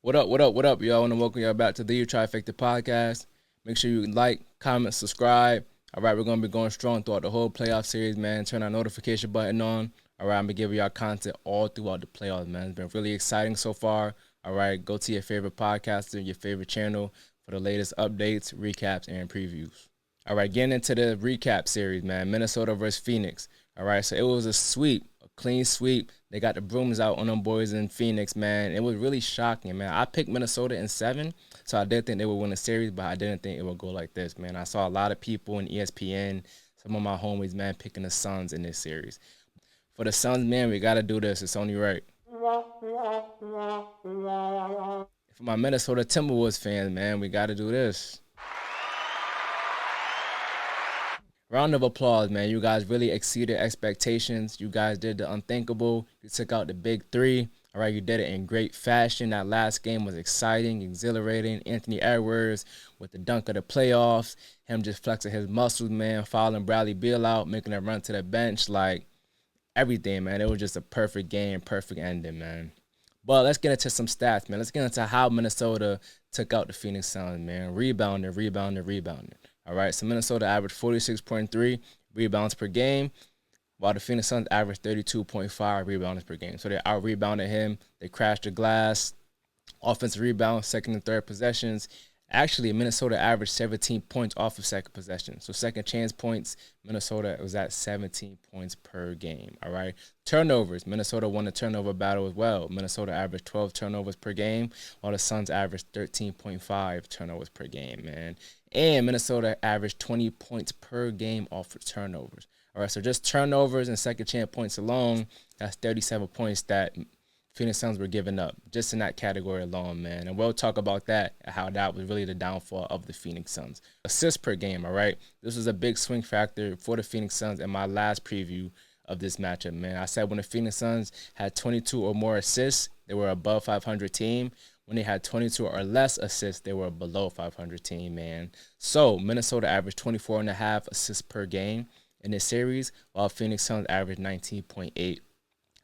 What up, y'all? I want to welcome y'all back to the Trifecta Podcast. Make sure you like, comment, subscribe. All right, we're going to be going strong throughout the whole playoff series, man. Turn our notification button on. All right, I'm going to give y'all content all throughout the playoffs, man. It's been really exciting so far. All right, go to your favorite podcaster, your favorite channel for the latest updates, recaps, and previews. All right, getting into the recap series, man. Minnesota versus Phoenix. All right, so it was a sweep, a clean sweep. They got the brooms out on them boys in Phoenix, man. It was really shocking, man. I picked Minnesota in 7, so I did think they would win the series, but I didn't think it would go like this, man. I saw a lot of people in ESPN, some of my homies, man, picking the Suns in this series. For the Suns, man, we got to do this. It's only right. For my Minnesota Timberwolves fans, man, we got to do this. Round of applause, man. You guys really exceeded expectations. You guys did the unthinkable. You took out the big three. All right, you did it in great fashion. That last game was exciting, exhilarating. Anthony Edwards with the dunk of the playoffs. Him just flexing his muscles, man. Fouling Bradley Beal out, making a run to the bench. Like, everything, man. It was just a perfect game, perfect ending, man. But let's get into some stats, man. Let's get into how Minnesota took out the Phoenix Suns, man. Rebounding. All right, so Minnesota averaged 46.3 rebounds per game, while the Phoenix Suns averaged 32.5 rebounds per game. So they out-rebounded him. They crashed the glass. Offensive rebounds, second and third possessions. Actually, Minnesota averaged 17 points off of second possession. So second chance points, Minnesota was at 17 points per game, all right? Turnovers, Minnesota won the turnover battle as well. Minnesota averaged 12 turnovers per game, while the Suns averaged 13.5 turnovers per game, man. And Minnesota averaged 20 points per game off of turnovers. All right, so just turnovers and second chance points alone, that's 37 points that Phoenix Suns were giving up just in that category alone, man. And we'll talk about that, how that was really the downfall of the Phoenix Suns. Assists per game, all right? This was a big swing factor for the Phoenix Suns in my last preview of this matchup, man. I said when the Phoenix Suns had 22 or more assists, they were above 500 team. When they had 22 or less assists, they were below 500 team, man. So Minnesota averaged 24.5 assists per game in this series, while Phoenix Suns averaged 19.8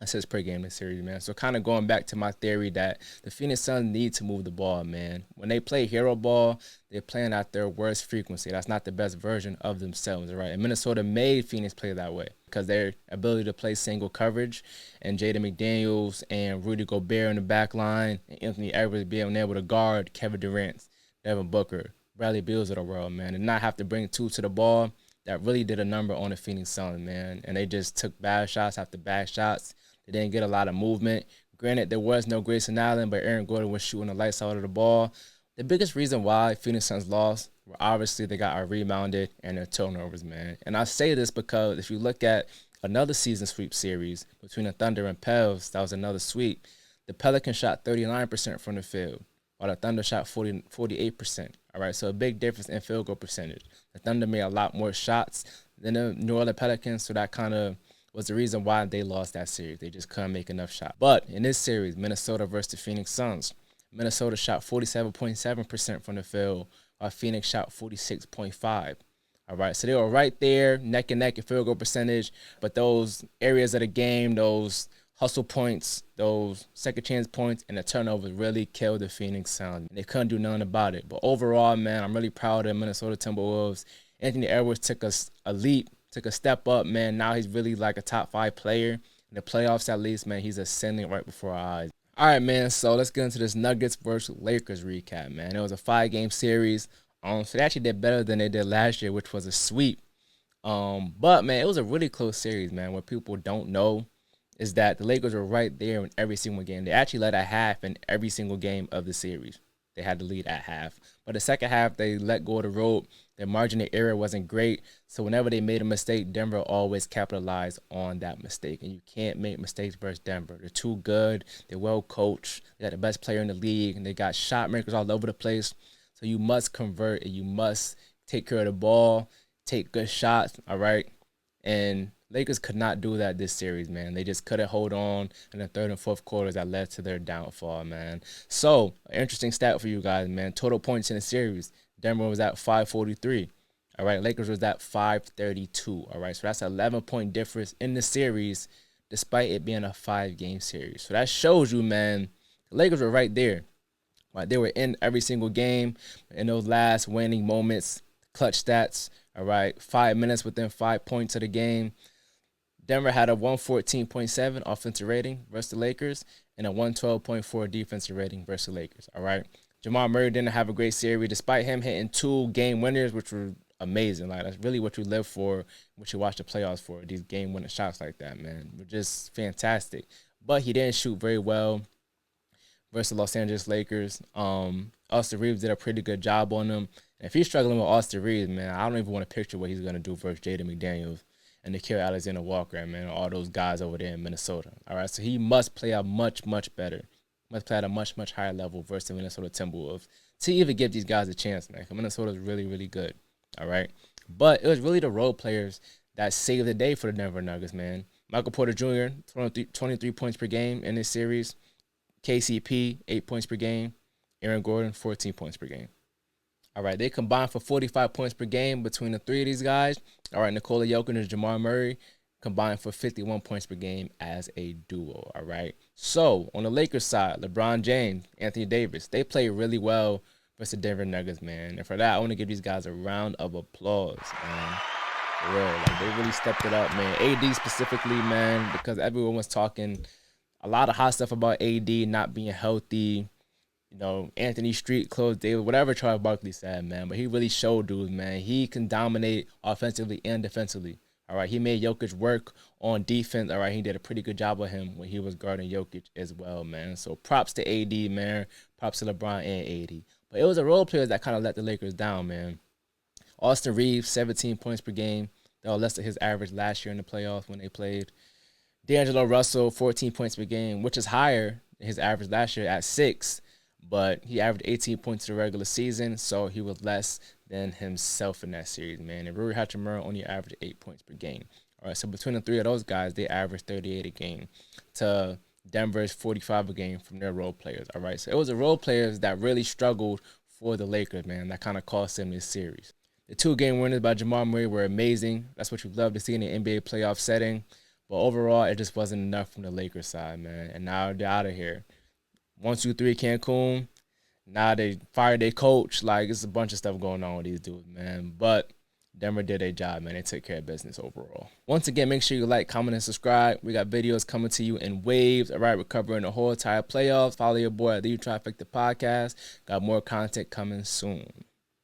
assists per game in this series, man. So kind of going back to my theory that the Phoenix Suns need to move the ball, man. When they play hero ball, they're playing at their worst frequency. That's not the best version of themselves, right? And Minnesota made Phoenix play that way because their ability to play single coverage and Jaden McDaniels and Rudy Gobert in the back line and Anthony Edwards being able to guard Kevin Durant, Devin Booker, Bradley Beals of the world, man, and not have to bring two to the ball. That really did a number on the Phoenix Suns, man. And they just took bad shots after bad shots. They didn't get a lot of movement. Granted, there was no Grayson Allen, but Aaron Gordon was shooting the lights out of the ball. The biggest reason why Phoenix Suns lost were obviously they got out-rebounded and their turnovers, man. And I say this because if you look at another season sweep series between the Thunder and Pels, that was another sweep. The Pelicans shot 39% from the field, while the Thunder shot 48%. All right, so a big difference in field goal percentage. The Thunder made a lot more shots than the New Orleans Pelicans, so that kind of was the reason why they lost that series. They just couldn't make enough shots. But in this series, Minnesota versus the Phoenix Suns, Minnesota shot 47.7% from the field, while Phoenix shot 46.5%. All right, so they were right there, neck and neck in field goal percentage, but those areas of the game, those hustle points, those second chance points, and the turnovers really killed the Phoenix Suns. They couldn't do nothing about it. But overall, man, I'm really proud of the Minnesota Timberwolves. Anthony Edwards took a leap, took a step up, man. Now he's really like a top 5 player. In the playoffs, at least, man, he's ascending right before our eyes. All right, man, so let's get into this Nuggets versus Lakers recap, man. It was a 5-game series. So they actually did better than they did last year, which was a sweep. But, man, it was a really close series, man. What people don't know is that the Lakers were right there in every single game. They actually led at half in every single game of the series. They had the lead at half. But the second half, they let go of the rope. Their margin of error wasn't great. So whenever they made a mistake, Denver always capitalized on that mistake. And you can't make mistakes versus Denver. They're too good. They're well coached. They got the best player in the league. And they got shot makers all over the place. So you must convert and you must take care of the ball, take good shots, all right? And Lakers could not do that this series, man. They just couldn't hold on in the third and fourth quarters that led to their downfall, man. So, an interesting stat for you guys, man. Total points in the series. Denver was at 543. All right, Lakers was at 532. All right, so that's an 11-point difference in the series despite it being a 5-game series. So that shows you, man, the Lakers were right there. Right, they were in every single game in those last winning moments, clutch stats. All right, 5 minutes within 5 points of the game. Denver had a 114.7 offensive rating versus the Lakers and a 112.4 defensive rating versus the Lakers. All right, Jamal Murray didn't have a great series despite him hitting 2 game winners, which were amazing. Like, that's really what you live for, what you watch the playoffs for. These game winning shots like that, man, were just fantastic. But he didn't shoot very well versus the Los Angeles Lakers. Austin Reeves did a pretty good job on him. And if he's struggling with Austin Reeves, man, I don't even want to picture what he's going to do versus Jaden McDaniels and Nickeil Alexander-Walker, man, all those guys over there in Minnesota. All right, so he must play out much, much better. Must play at a much, much higher level versus the Minnesota Timberwolves to even give these guys a chance, man. Minnesota's really, really good. All right, but it was really the role players that saved the day for the Denver Nuggets, man. Michael Porter Jr., 23 points per game in this series. KCP, 8 points per game. Aaron Gordon, 14 points per game. All right, they combined for 45 points per game between the three of these guys. All right, Nikola Jokic and Jamal Murray combined for 51 points per game as a duo. All right, so on the Lakers side, LeBron James, Anthony Davis, they played really well versus the Denver Nuggets, man. And for that, I want to give these guys a round of applause, man. For real, like, they really stepped it up, man. AD specifically, man, because everyone was talking a lot of hot stuff about AD not being healthy. You know, Anthony Street, close David, whatever Charles Barkley said, man. But he really showed dudes, man. He can dominate offensively and defensively. All right, he made Jokic work on defense. All right, he did a pretty good job of him when he was guarding Jokic as well, man. So props to AD, man. Props to LeBron and AD. But it was the role players that kind of let the Lakers down, man. Austin Reeves, 17 points per game. That was less than his average last year in the playoffs when they played. D'Angelo Russell, 14 points per game, which is higher than his average last year at 6. But he averaged 18 points in the regular season, so he was less than himself in that series, man. And Rui Hachimura only averaged 8 points per game. All right, so between the three of those guys, they averaged 38 a game to Denver's 45 a game from their role players. All right, so it was the role players that really struggled for the Lakers, man. That kind of cost them this series. The 2-game winners by Jamal Murray were amazing. That's what you love to see in an NBA playoff setting. But overall, it just wasn't enough from the Lakers side, man. And now they're out of here. 1, 2, 3 Cancun. Now they fired their coach. Like, it's a bunch of stuff going on with these dudes, man. But Denver did their job, man. They took care of business overall. Once again, make sure you like, comment, and subscribe. We got videos coming to you in waves. All right, we're covering the whole entire playoffs. Follow your boy at the Trifecta Podcast. Got more content coming soon.